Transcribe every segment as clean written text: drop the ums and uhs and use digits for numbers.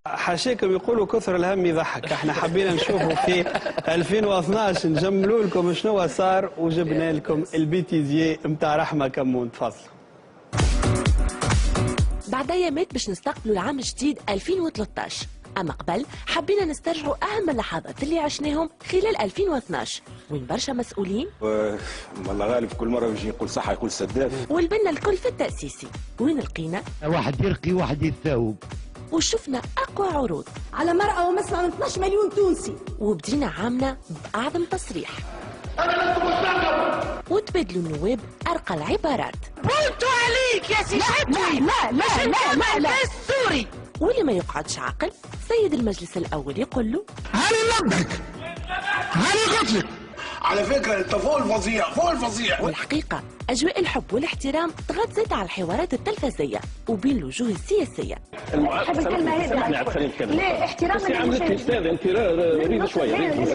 حاشيكم يقولوا كثر الهم يضحك، احنا حبينا نشوفوا في 2012 نجملوا لكم شنو صار وجبنا لكم البيتيزيي نتاع رحمه كمون. تفضلوا. بعد ايامات باش نستقبلوا العام الجديد 2013، اما قبل حبينا نسترجعوا اهم اللحظات اللي عشناهم خلال 2012 وين برشا مسؤولين والله غالب كل مره يجي يقول صح يقول سداف والبنا الكل في التاسيسي وين لقينا واحد يرقي واحد يتثاوب وشفنا اقوى عروض على مرأة ومسمع من 12 مليون تونسي، وبدينا عامنا باعظم تصريح وتبادلوا النواب ارقى العبارات. قلت عليك يا سي شعبي لا لا لا لا لا السوري. واللي ما يقعدش عاقل سيد المجلس الاول يقول له هاني نبهك هاني قلت لك على فكره انت فوق الفظيع فوق الفظيع. والحقيقه اجواء الحب والاحترام تغذت على الحوارات التلفزيه وبين الوجوه السياسيه. نحب الكلمه هذه لا احترام للمشاهد. استاذ انت ريد شويه ريد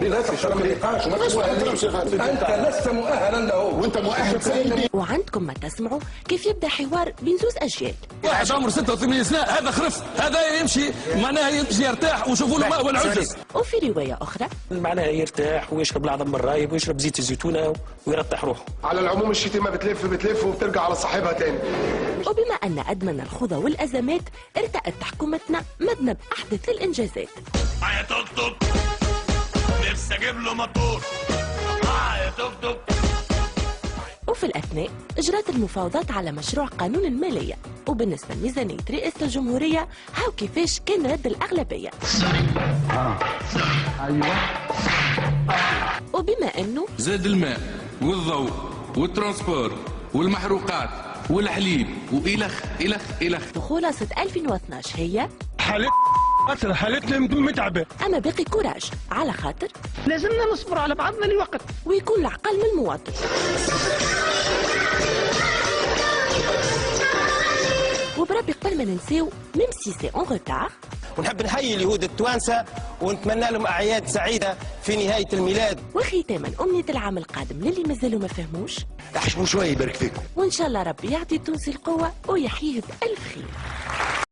انت لست مؤهلا له وانت مؤهل سيدي. وعندكم ما تسمعوا كيف يبدا حوار بين زوز اجيال. واحد عمره 86 سنه هذا خرف، هذا يمشي معناها يمشي يرتاح وشوفوا له مأوى العجز. وفي روايه اخرى معناها يرتاح ويشرب العظم من الرايب ويشرب زيت الزيتونه ويرتاح روحه. على العموم الشتيمه بتلف وبترجع على صاحبها تاني. وبما ان ادمنا الخوضه والازمات ارتأت حكومتنا مذنب احدث الانجازات. معايا توك توك نفسي اجيب له موتور معايا توك توك. وفي الأثناء إجرات المفاوضات على مشروع قانون المالية، وبالنسبة لميزانية رئاسة الجمهورية هاو كيفاش كان رد الأغلبية. ايوه. وبما أنه زاد الماء والضوء والترانسبور والمحروقات والحليب وإلخ إلخ إلخ. وخلاصة 2012 هي حالتنا متعبة. أما باقي كوراج على خاطر لازمنا نصبر على بعضنا لوقت ويكون العقل من المواطن. وبربي قبل ما ننساو ميم سي سي اون روتار. ونحب نحيي اليهود التوانسه ونتمنى لهم اعياد سعيده في نهايه الميلاد. وختاما امنيه العام القادم للي مازالوا ما فهموش احشموا شويه يبارك فيكم. وان شاء الله ربي يعطي التونسي القوه ويحييه بألف خير.